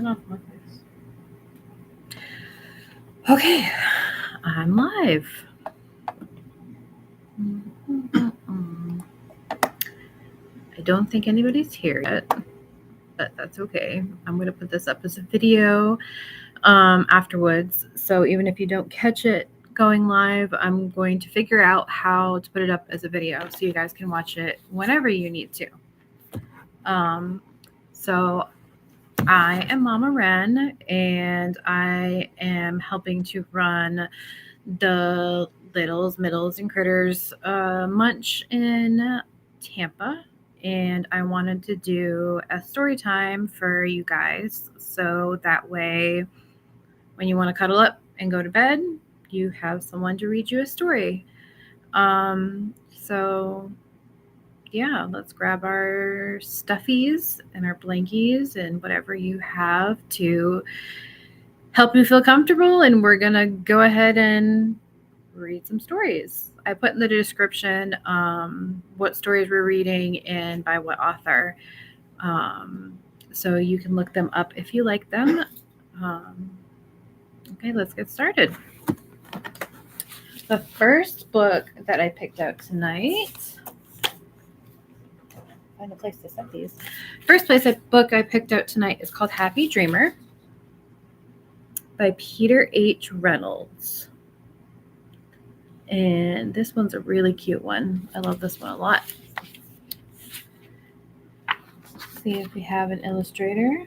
coming off my face. Okay, I'm live. I don't think anybody's here yet, but that's okay. I'm going to put this up as a video afterwards. So even if you don't catch it going live, I'm going to figure out how to put it up as a video so you guys can watch it whenever you need to. So I am Mama Wren, and I am helping to run the Littles, Middles, and Critters Munch in Tampa. And I wanted to do a story time for you guys, so that way when you want to cuddle up and go to bed, you have someone to read you a story. So yeah, let's grab our stuffies and our blankies and whatever you have to help you feel comfortable, and we're gonna go ahead and read some stories. I put in the description what stories we're reading and by what author, so you can look them up if you like them. Okay, let's get started. The first book that I picked out tonight, find a place to set these. First book I picked out tonight is called Happy Dreamer by Peter H. Reynolds. And this one's a really cute one. I love this one a lot. Let's see if we have an illustrator.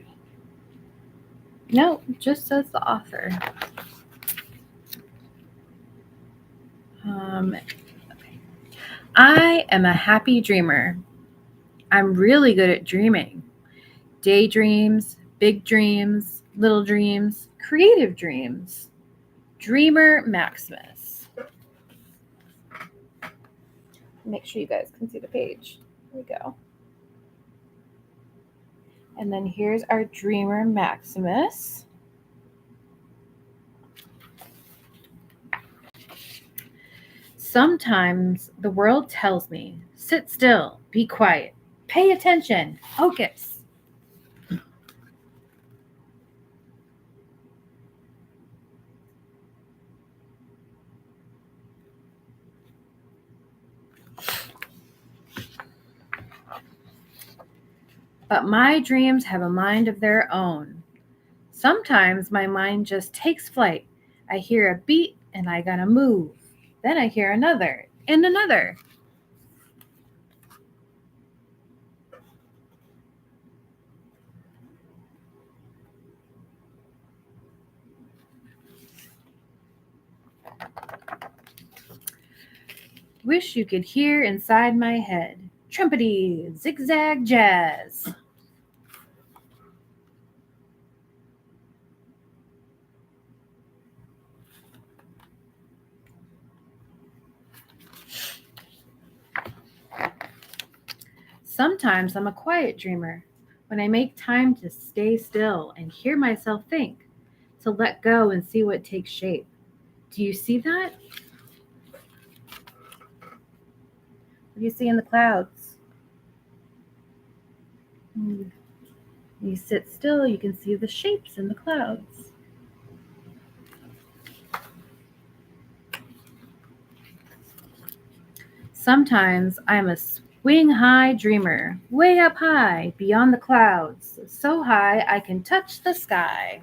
No, it just says the author. Okay. I am a happy dreamer. I'm really good at dreaming. Daydreams, big dreams, little dreams, creative dreams. Dreamer Maximus. Make sure you guys can see the page. There we go. And then here's our Dreamer Maximus. Sometimes the world tells me, sit still, be quiet, pay attention, focus. But my dreams have a mind of their own. Sometimes my mind just takes flight. I hear a beat and I gotta move. Then I hear another and another. Wish you could hear inside my head. Trumpety, zigzag jazz. Sometimes I'm a quiet dreamer. When I make time to stay still and hear myself think, to let go and see what takes shape. Do you see that? What do you see in the clouds? You sit still, you can see the shapes in the clouds. Sometimes I'm a swing high dreamer, way up high, beyond the clouds, so high I can touch the sky.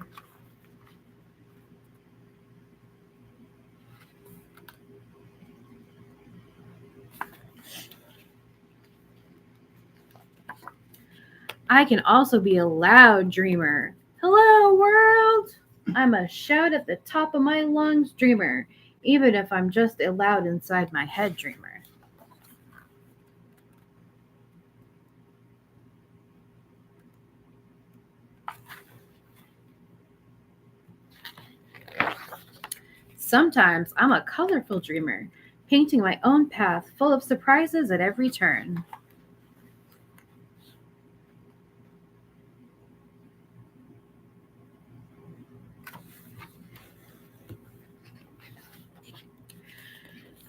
I can also be a loud dreamer. Hello, world! I'm a shout at the top of my lungs dreamer, even if I'm just a loud inside my head dreamer. Sometimes I'm a colorful dreamer, painting my own path full of surprises at every turn.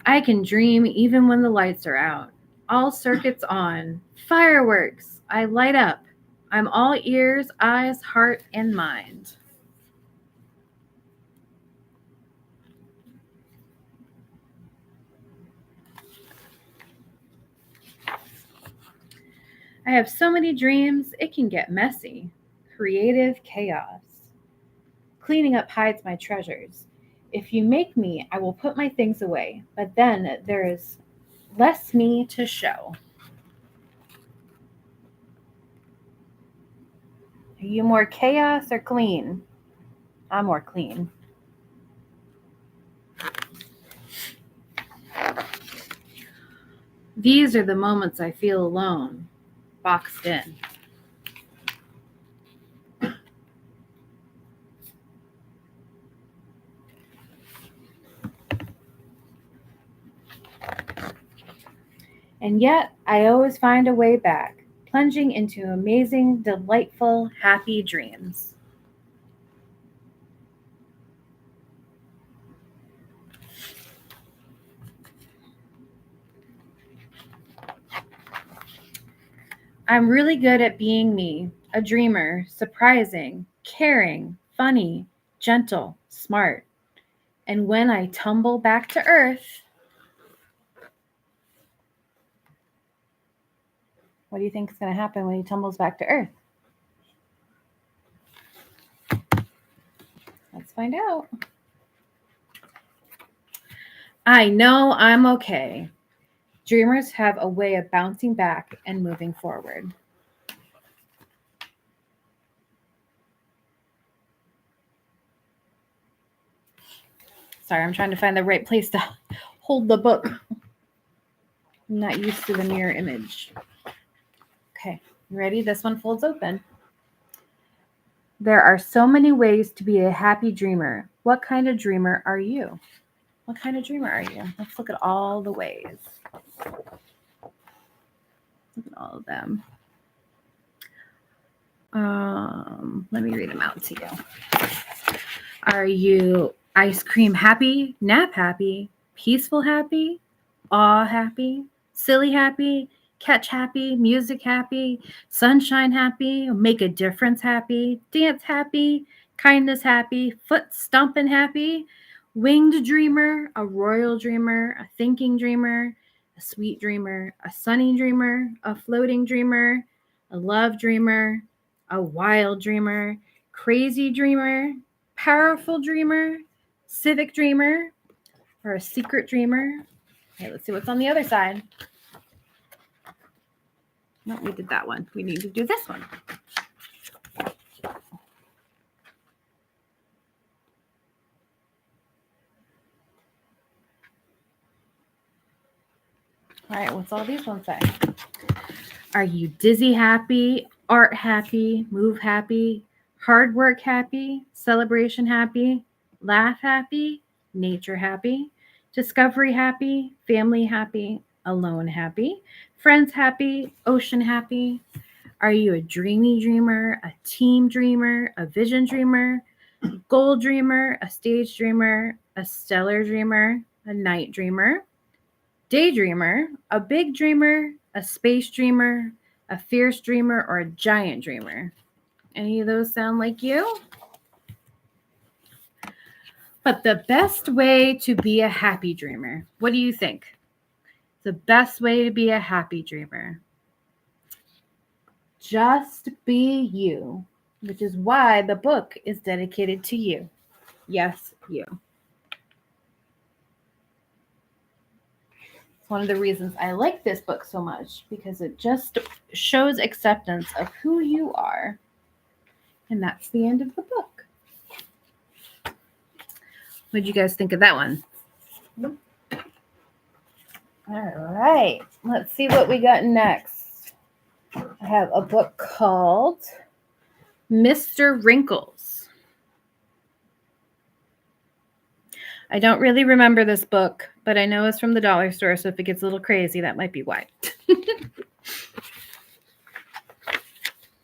I can dream even when the lights are out. All circuits on. Fireworks. I light up. I'm all ears, eyes, heart, and mind. I have so many dreams, it can get messy. Creative chaos. Cleaning up hides my treasures. If you make me, I will put my things away, but then there is less me to show. Are you more chaos or clean? I'm more clean. These are the moments I feel alone, boxed in. And yet, I always find a way back, plunging into amazing, delightful, happy dreams. I'm really good at being me, a dreamer, surprising, caring, funny, gentle, smart. And when I tumble back to earth, what do you think is going to happen when he tumbles back to earth? Let's find out. I know I'm okay. Dreamers have a way of bouncing back and moving forward. Sorry, I'm trying to find the right place to hold the book. I'm not used to the mirror image. Okay, you ready? This one folds open. There are so many ways to be a happy dreamer. What kind of dreamer are you? What kind of dreamer are you? Let's look at all the ways. Look at all of them. Let me read them out to you. Are you ice cream happy, nap happy, peaceful happy, awe happy, silly happy, catch happy, music happy, sunshine happy, make a difference happy, dance happy, kindness happy, foot stomping happy, winged dreamer, a royal dreamer, a thinking dreamer, a sweet dreamer, a sunny dreamer, a floating dreamer, a love dreamer, a wild dreamer, crazy dreamer, powerful dreamer, civic dreamer, or a secret dreamer. Okay, let's see what's on the other side. No, we did that one. We need to do this one. All right, what's all these ones say? Are you dizzy happy, art happy, move happy, hard work happy, celebration happy, laugh happy, nature happy, discovery happy, family happy, alone happy, friends happy, ocean happy? Are you a dreamy dreamer, a team dreamer, a vision dreamer, goal dreamer, a stage dreamer, a stellar dreamer, a night dreamer, daydreamer, a big dreamer, a space dreamer, a fierce dreamer, or a giant dreamer? Any of those sound like you? But the best way to be a happy dreamer, what do you think? The best way to be a happy dreamer? Just be you, which is why the book is dedicated to you. Yes, you. It's one of the reasons I like this book so much, because it just shows acceptance of who you are. And that's the end of the book. What did you guys think of that one? All right, let's see what we got next. I have a book called Mr. Wrinkles. I don't really remember this book, but I know it's from the dollar store, so if it gets a little crazy, that might be why.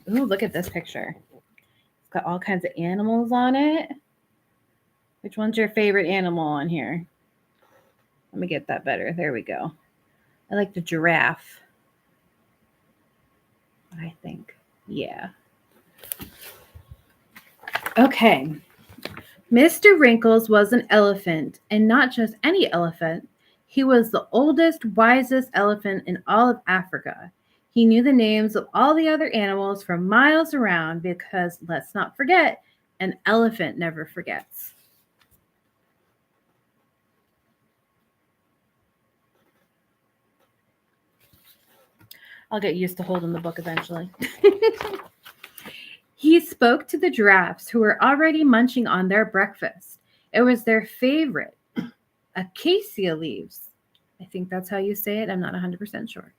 Ooh, look at this picture. It's got all kinds of animals on it. Which one's your favorite animal on here? Let me get that better. There we go. I like the giraffe, I think. Yeah. Okay. Mr. Wrinkles was an elephant, and not just any elephant. He was the oldest, wisest elephant in all of Africa. He knew the names of all the other animals for miles around because, let's not forget, an elephant never forgets. I'll get used to holding the book eventually. He spoke to the giraffes who were already munching on their breakfast. It was their favorite, acacia leaves. I think that's how you say it. I'm not 100% sure.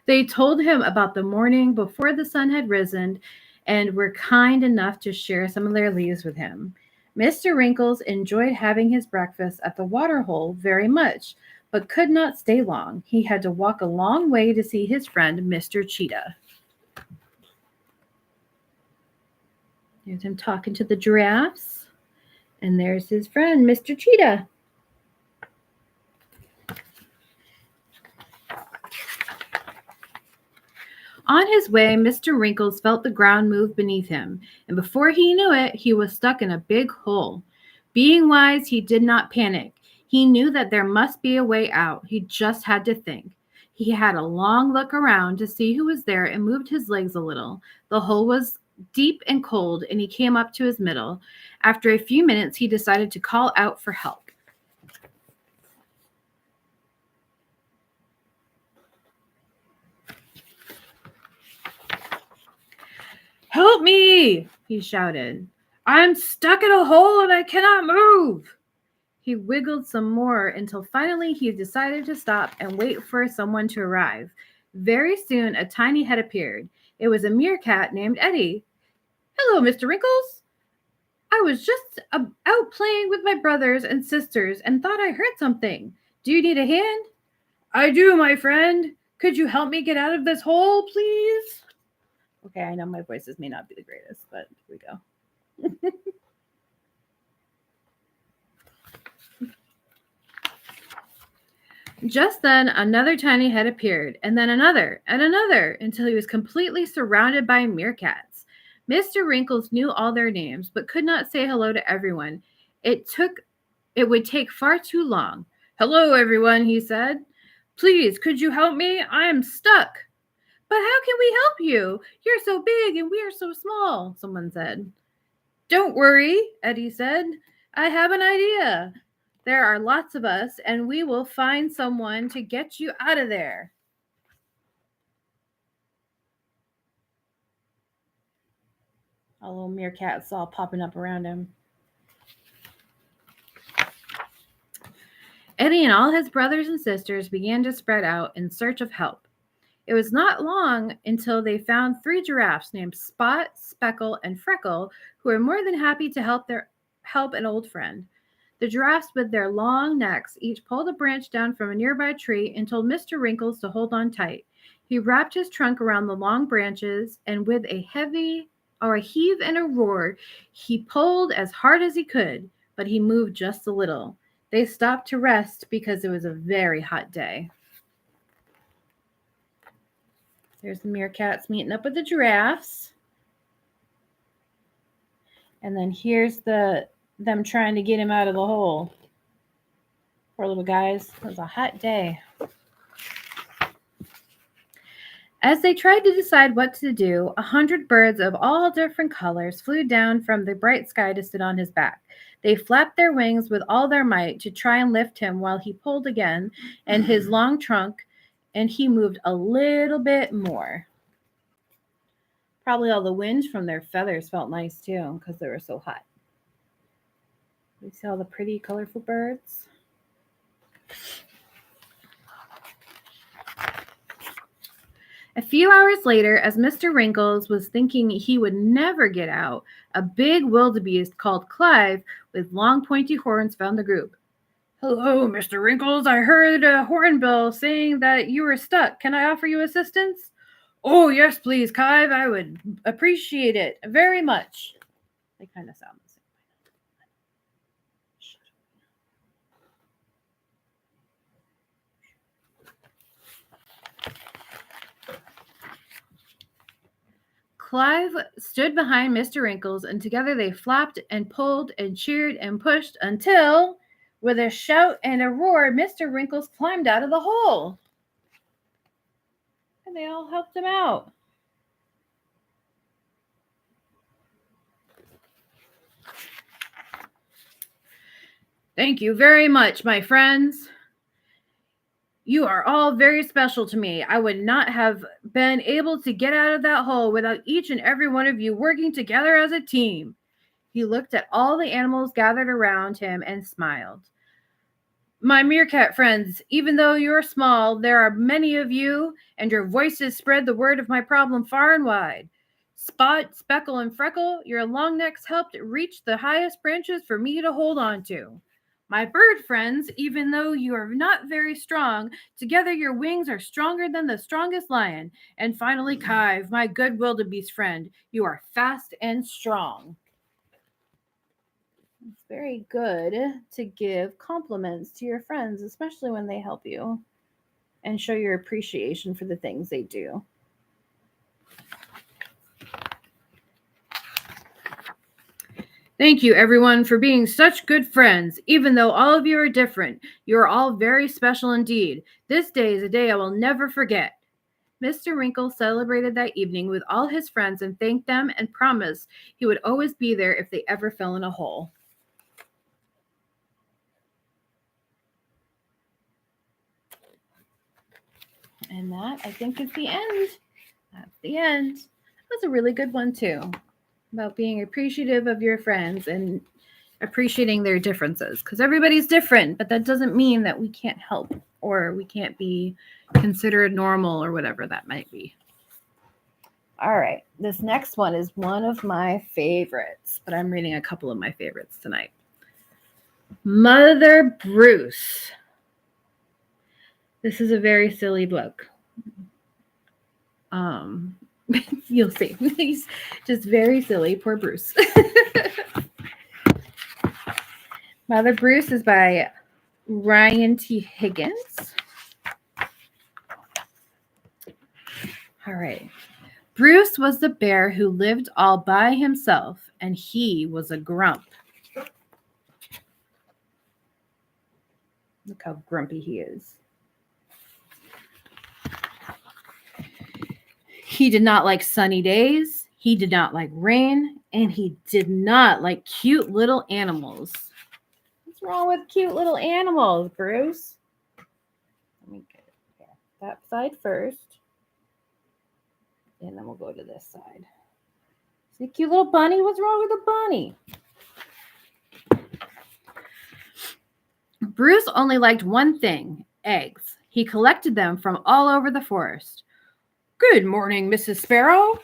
They told him about the morning before the sun had risen and were kind enough to share some of their leaves with him. Mr. Wrinkles enjoyed having his breakfast at the water hole very much, but could not stay long. He had to walk a long way to see his friend, Mr. Cheetah. There's him talking to the giraffes, and there's his friend, Mr. Cheetah. On his way, Mr. Wrinkles felt the ground move beneath him, and before he knew it, he was stuck in a big hole. Being wise, he did not panic. He knew that there must be a way out. He just had to think. He had a long look around to see who was there and moved his legs a little. The hole was deep and cold, and he came up to his middle. After a few minutes, he decided to call out for help. "Help me!" he shouted. "I'm stuck in a hole and I cannot move." He wiggled some more until finally he decided to stop and wait for someone to arrive. Very soon, a tiny head appeared. It was a meerkat named Eddie. "Hello, Mr. Wrinkles. I was just out playing with my brothers and sisters and thought I heard something. Do you need a hand?" "I do, my friend. Could you help me get out of this hole, please?" Okay, I know my voices may not be the greatest, but here we go. Just then, another tiny head appeared, and then another, and another, until he was completely surrounded by meerkats. Mr. Wrinkles knew all their names, but could not say hello to everyone. It took it would take far too long. "Hello, everyone," he said. "Please, could you help me? I am stuck." "But how can we help you? You're so big and we are so small," someone said. "Don't worry," Eddie said. "I have an idea. There are lots of us, and we will find someone to get you out of there." A little meerkat saw popping up around him. Eddie and all his brothers and sisters began to spread out in search of help. It was not long until they found 3 giraffes named Spot, Speckle, and Freckle, who were more than happy to help an old friend. The giraffes, with their long necks, each pulled a branch down from a nearby tree and told Mr. Wrinkles to hold on tight. He wrapped his trunk around the long branches, and with a heave and a roar, he pulled as hard as he could, but he moved just a little. They stopped to rest because it was a very hot day. There's the meerkats meeting up with the giraffes. And then here's them trying to get him out of the hole. Poor little guys. It was a hot day. As they tried to decide what to do, 100 birds of all different colors flew down from the bright sky to sit on his back. They flapped their wings with all their might to try and lift him while he pulled again and his long trunk, and he moved a little bit more. Probably all the wind from their feathers felt nice too because they were so hot. You see all the pretty, colorful birds? A few hours later, as Mr. Wrinkles was thinking he would never get out, a big wildebeest called Clive with long pointy horns found the group. "Hello, Mr. Wrinkles. I heard a hornbill saying that you were stuck. Can I offer you assistance?" "Oh, yes, please, Clive. I would appreciate it very much." They kind of sound the same. Clive stood behind Mr. Wrinkles, and together they flapped and pulled and cheered and pushed until, with a shout and a roar, Mr. Wrinkles climbed out of the hole. And they all helped him out. Thank you very much, my friends. You are all very special to me. I would not have been able to get out of that hole without each and every one of you working together as a team. He looked at all the animals gathered around him and smiled. My meerkat friends, even though you're small, there are many of you, and your voices spread the word of my problem far and wide. Spot, Speckle, and Freckle, your long necks helped reach the highest branches for me to hold on to. My bird friends, even though you are not very strong, together your wings are stronger than the strongest lion. And finally, Kive, my good wildebeest friend, you are fast and strong. It's very good to give compliments to your friends, especially when they help you, and show your appreciation for the things they do. Thank you, everyone, for being such good friends. Even though all of you are different, you are all very special indeed. This day is a day I will never forget. Mr. Wrinkles celebrated that evening with all his friends and thanked them and promised he would always be there if they ever fell in a hole. And that, I think, is the end. That's the end. That was a really good one, too, about being appreciative of your friends and appreciating their differences, because everybody's different, but that doesn't mean that we can't help or we can't be considered normal or whatever that might be. All right, this next one is one of my favorites, but I'm reading a couple of my favorites tonight. Mother Bruce. This is a very silly book. You'll see. He's just very silly. Poor Bruce. Mother Bruce is by Ryan T. Higgins. All right. Bruce was the bear who lived all by himself, and he was a grump. Look how grumpy he is. He did not like sunny days, he did not like rain, and he did not like cute little animals. What's wrong with cute little animals, Bruce? Let me get it. That side first. And then we'll go to this side. See, cute little bunny? What's wrong with the bunny? Bruce only liked one thing, eggs. He collected them from all over the forest. Good morning, Mrs. Sparrow.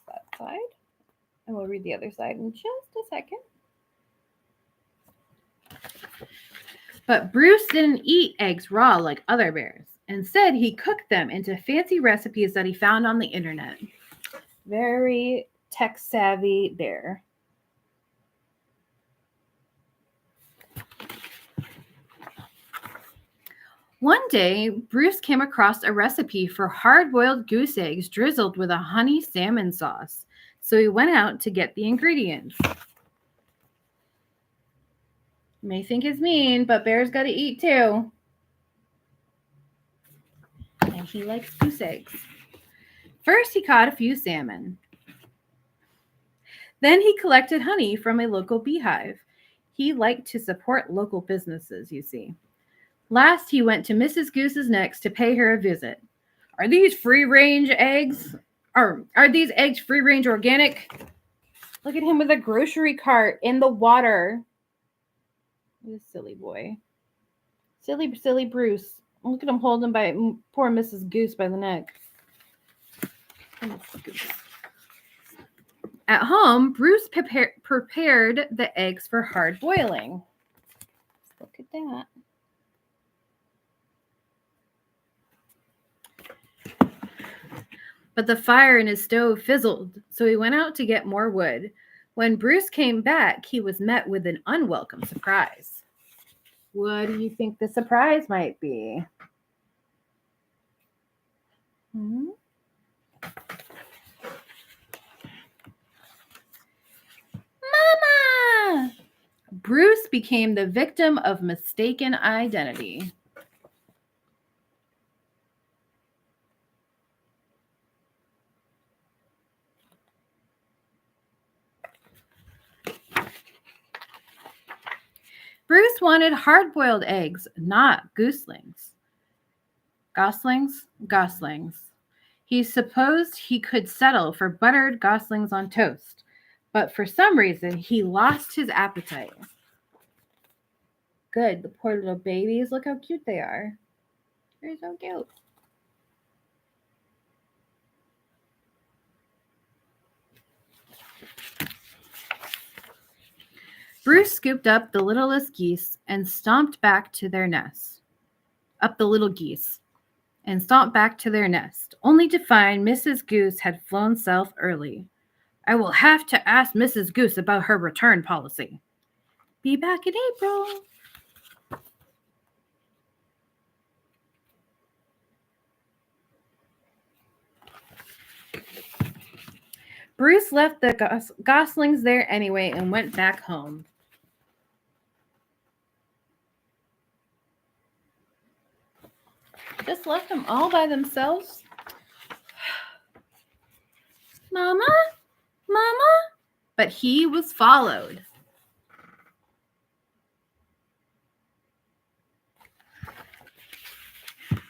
That side. And we'll read the other side in just a second. But Bruce didn't eat eggs raw like other bears. Instead, he cooked them into fancy recipes that he found on the internet. Very tech-savvy bear. One day, Bruce came across a recipe for hard-boiled goose eggs drizzled with a honey salmon sauce. So he went out to get the ingredients. You may think it's mean, but bears got to eat too. And he likes goose eggs. First, he caught a few salmon. Then he collected honey from a local beehive. He liked to support local businesses, you see. Last, he went to Mrs. Goose's Nest to pay her a visit. Are these free-range eggs? Are these eggs free-range organic? Look at him with a grocery cart in the water. This silly boy. Silly Bruce. Look at him holding by poor Mrs. Goose by the neck. At home, Bruce prepared the eggs for hard boiling. Look at that. But the fire in his stove fizzled, so he went out to get more wood. When Bruce came back, he was met with an unwelcome surprise. What do you think the surprise might be? Bruce became the victim of mistaken identity. Bruce wanted hard-boiled eggs, not gooselings. Goslings. He supposed he could settle for buttered goslings on toast, but for some reason he lost his appetite. Good, the poor little babies. Look how cute they are. They're so cute. Bruce scooped up the littlest geese and stomped back to their nest. Up the little geese and stomped back to their nest, only to find Mrs. Goose had flown south early. I will have to ask Mrs. Goose about her return policy. Be back in April. Bruce left the goslings there anyway and went back home. Just left them all by themselves? Mama? But he was followed.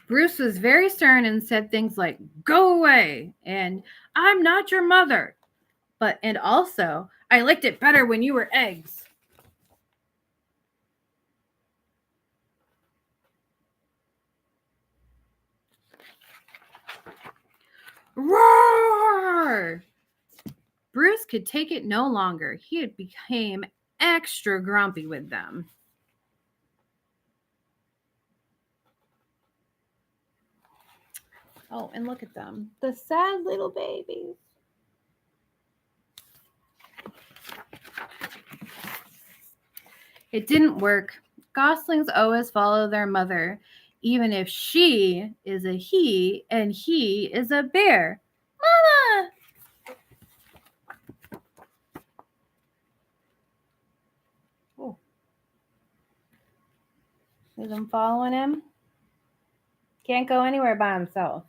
Bruce was very stern and said things like, "Go away," and "I'm not your mother." And also, "I liked it better when you were eggs." Roar! Bruce could take it no longer. He had become extra grumpy with them. Oh, and look at them. The sad little babies. It didn't work. Goslings always follow their mother, even if she is a he and he is a bear. Mama! Oh. Is him following him? Can't go anywhere by himself.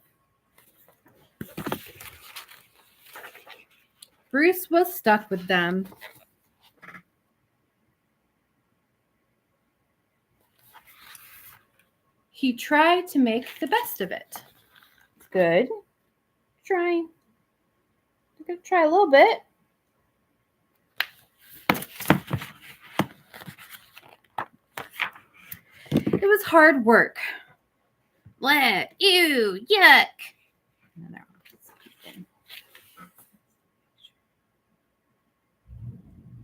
Bruce was stuck with them. He tried to make the best of it. Good. I'm going to try a little bit. It was hard work. Bleh, ew, yuck.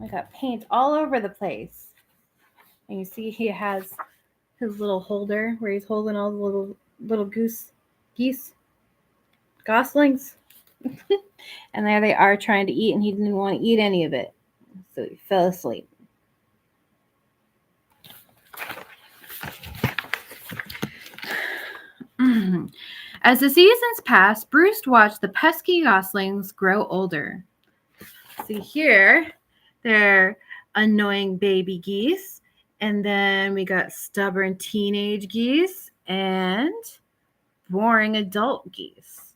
I got paint all over the place. And you see he has his little holder where he's holding all the little geese, goslings. And there they are trying to eat, and he didn't want to eat any of it. So he fell asleep. As the seasons passed, Bruce watched the pesky goslings grow older. See here, they're annoying baby geese. And then we got stubborn teenage geese and boring adult geese.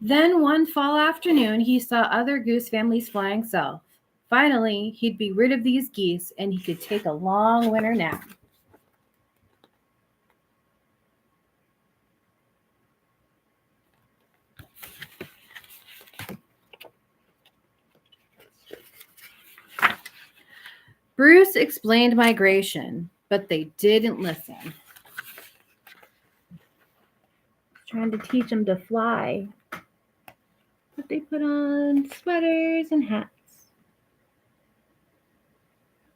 Then one fall afternoon, he saw other goose families flying south. Finally, he'd be rid of these geese and he could take a long winter nap. Bruce explained migration, but they didn't listen. Trying to teach them to fly. But they put on sweaters and hats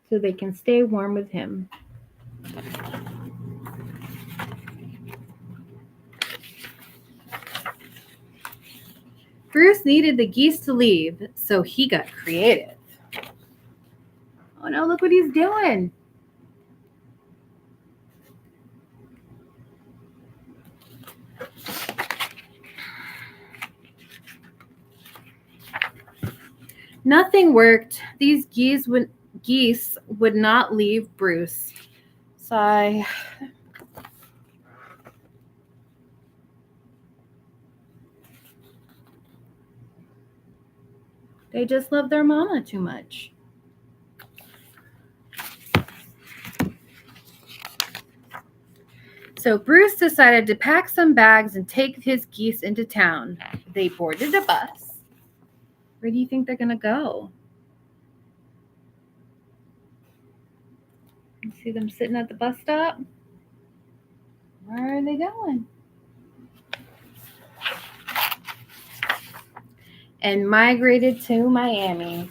so they can stay warm with him. Bruce needed the geese to leave, so he got creative. Oh no, look what he's doing. Nothing worked. These geese would not leave Bruce. Sigh. They just love their mama too much. So Bruce decided to pack some bags and take his geese into town. They boarded a bus. Where do you think they're going to go? You see them sitting at the bus stop? Where are they going? And migrated to Miami.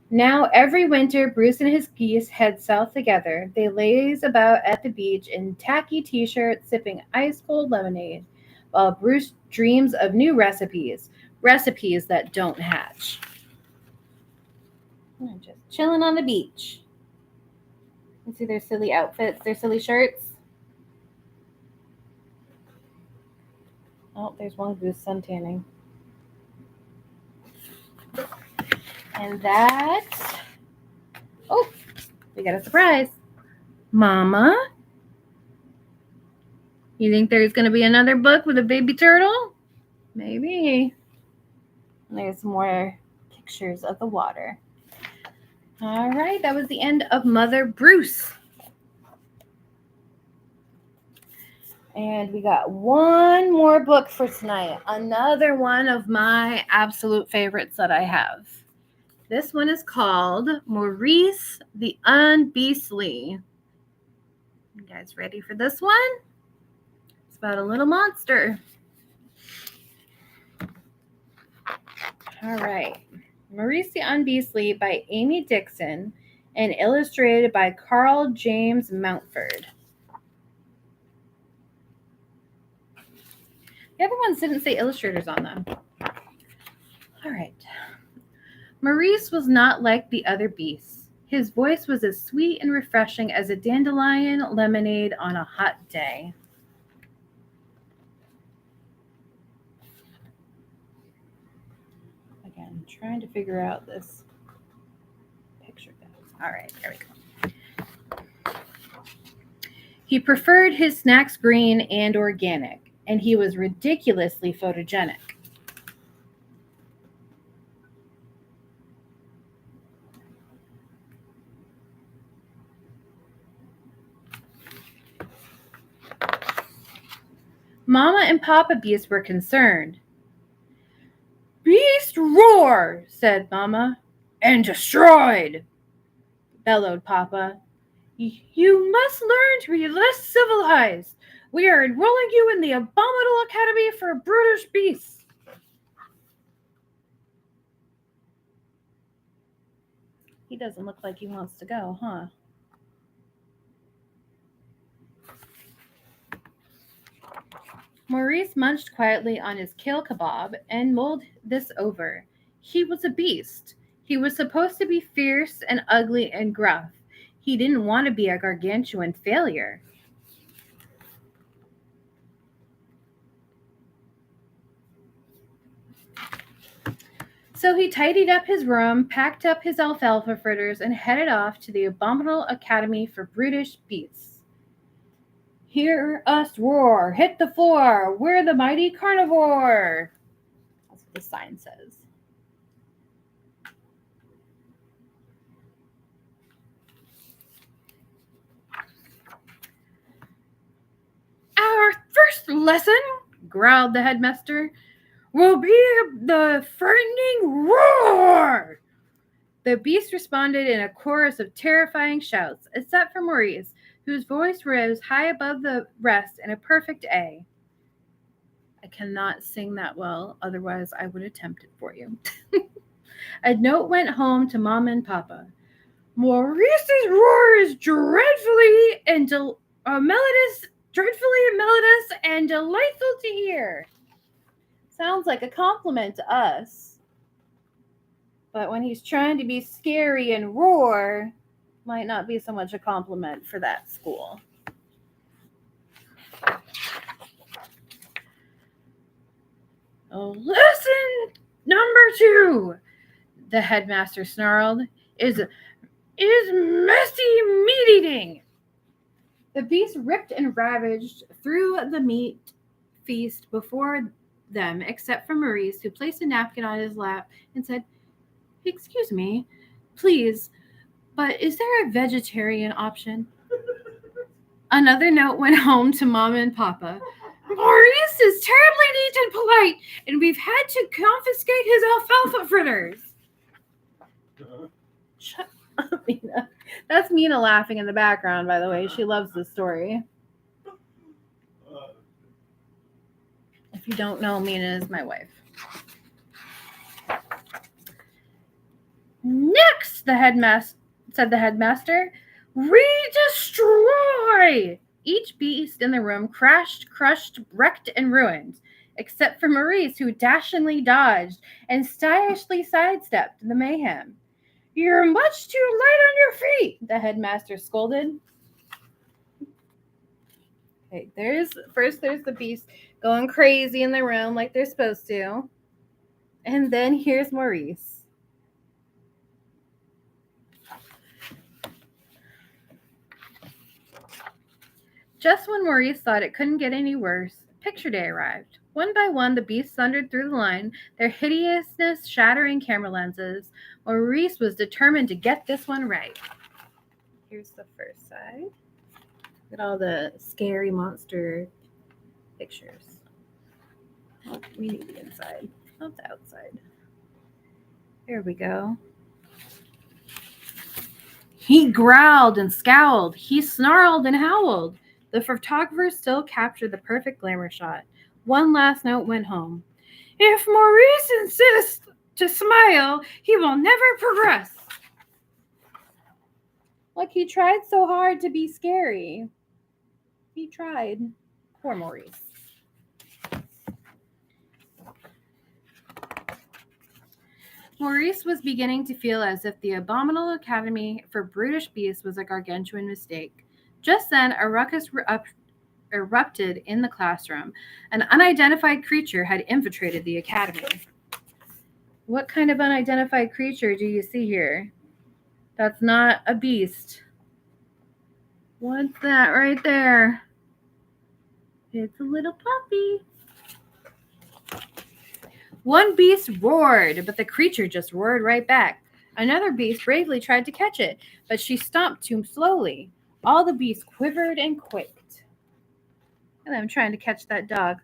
Now, every winter, Bruce and his geese head south together. They laze about at the beach in tacky t-shirts, sipping ice-cold lemonade, while Bruce dreams of new recipes that don't hatch. They're just chilling on the beach. You see their silly outfits, their silly shirts. Oh, there's one goose suntanning. And that... Oh, we got a surprise. Mama? You think there's going to be another book with a baby turtle? Maybe. And there's more pictures of the water. All right, that was the end of Mother Bruce. And we got one more book for tonight. Another one of my absolute favorites that I have. This one is called Maurice the Unbeastly. You guys ready for this one? It's about a little monster. All right. Maurice the Unbeastly by Amy Dixon and illustrated by Carl James Mountford. The other ones didn't say illustrators on them. All right. Maurice was not like the other beasts. His voice was as sweet and refreshing as a dandelion lemonade on a hot day. Again, trying to figure out this picture. All right, there we go. He preferred his snacks green and organic, and he was ridiculously photogenic. Mama and Papa Beast were concerned. "Beast roar," said Mama. "And destroyed," bellowed Papa. "You must learn to be less civilized. We are enrolling you in the Abominable Academy for Brutish Beasts." He doesn't look like he wants to go, huh? Maurice munched quietly on his kale kebab and mulled this over. He was a beast. He was supposed to be fierce and ugly and gruff. He didn't want to be a gargantuan failure. So he tidied up his room, packed up his alfalfa fritters, and headed off to the Abominable Academy for Brutish Beasts. "Hear us roar, hit the floor, we're the mighty carnivore." That's what the sign says. "Our first lesson," growled the headmaster, "will be the frightening roar." The beast responded in a chorus of terrifying shouts, except for Maurice, whose voice rose high above the rest in a perfect A. I cannot sing that well, otherwise I would attempt it for you. A note went home to Mama and Papa. "Maurice's roar is dreadfully melodious and delightful to hear." Sounds like a compliment to us. But when he's trying to be scary and roar, might not be so much a compliment for that school. Lesson number 2. the headmaster snarled, is messy meat eating. The beast ripped and ravaged through the meat feast before them, except for Maurice, who placed a napkin on his lap and said, "Excuse me, please, but is there a vegetarian option?" Another note went home to Mama and Papa. "Maurice is terribly neat and polite, and we've had to confiscate his alfalfa fritters." Shut up, Mina. That's Mina laughing in the background, by the way. She loves this story. If you don't know, Mina is my wife. "Next," said the headmaster, "re-destroy!" Each beast in the room crashed, crushed, wrecked, and ruined, except for Maurice, who dashingly dodged and stylishly sidestepped the mayhem. "You're much too light on your feet," the headmaster scolded. Okay, there's the beast going crazy in the room like they're supposed to. And then here's Maurice. Just when Maurice thought it couldn't get any worse, picture day arrived. One by one, the beasts thundered through the line, their hideousness shattering camera lenses. Maurice was determined to get this one right. Here's the first side. Look at all the scary monster pictures. Oh, we need the inside, not the outside. There we go. He growled and scowled. He snarled and howled. The photographer still captured the perfect glamour shot. One last note went home. "If Maurice insists to smile, he will never progress." Like, he tried so hard to be scary. He tried. Poor Maurice. Maurice was beginning to feel as if the abominable academy for brutish beasts was a gargantuan mistake. Just then, a ruckus erupted in the classroom. An unidentified creature had infiltrated the academy. What kind of unidentified creature do you see here? That's not a beast. What's that right there? It's a little puppy. One beast roared, but the creature just roared right back. Another beast bravely tried to catch it, but she stomped too slowly. All the beasts quivered and quaked. And I'm trying to catch that dog.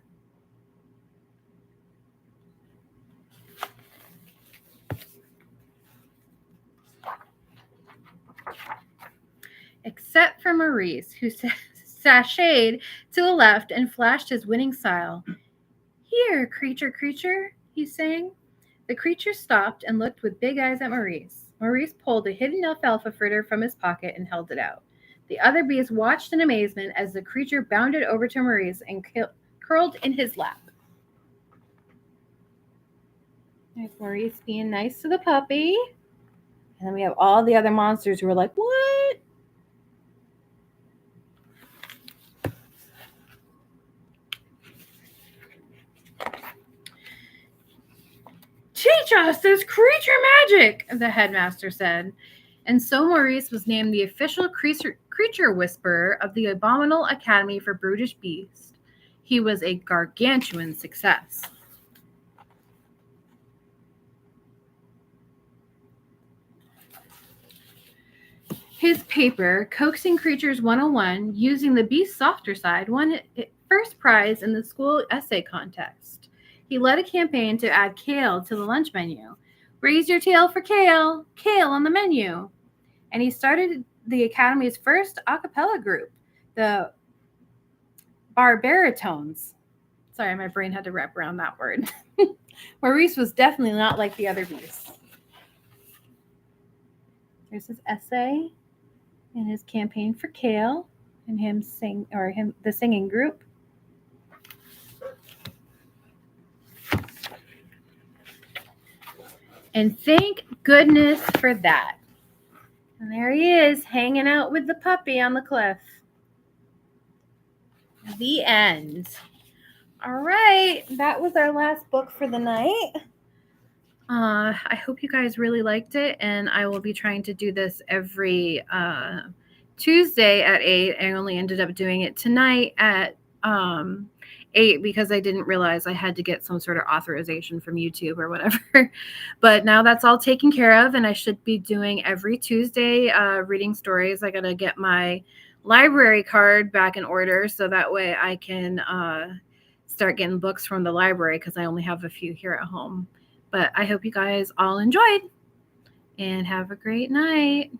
Except for Maurice, who sashayed to the left and flashed his winning style. "Here, creature, he sang. The creature stopped and looked with big eyes at Maurice. Maurice pulled a hidden alfalfa fritter from his pocket and held it out. The other beasts watched in amazement as the creature bounded over to Maurice and curled in his lap. There's Maurice being nice to the puppy. And then we have all the other monsters who are like, "What?" "Teach us this creature magic," the headmaster said. And so Maurice was named the official creature whisperer of the Abominable Academy for Brutish Beasts. He was a gargantuan success. His paper, Coaxing Creatures 101, using the beast's softer side, won its first prize in the school essay contest. He led a campaign to add kale to the lunch menu. Raise your tail for kale, kale on the menu. And he started the Academy's first a cappella group, the Barbaritones. Sorry, my brain had to wrap around that word. Maurice was definitely not like the other beasts. There's his essay and his campaign for kale and the singing group. And thank goodness for that. And there he is, hanging out with the puppy on the cliff. The end. All right, that was our last book for the night. I hope you guys really liked it, and I will be trying to do this every Tuesday at 8. I only ended up doing it tonight at 8 because I didn't realize I had to get some sort of authorization from YouTube or whatever. But now that's all taken care of, and I should be doing every Tuesday reading stories. I got to get my library card back in order so that way I can start getting books from the library because I only have a few here at home. But I hope you guys all enjoyed and have a great night.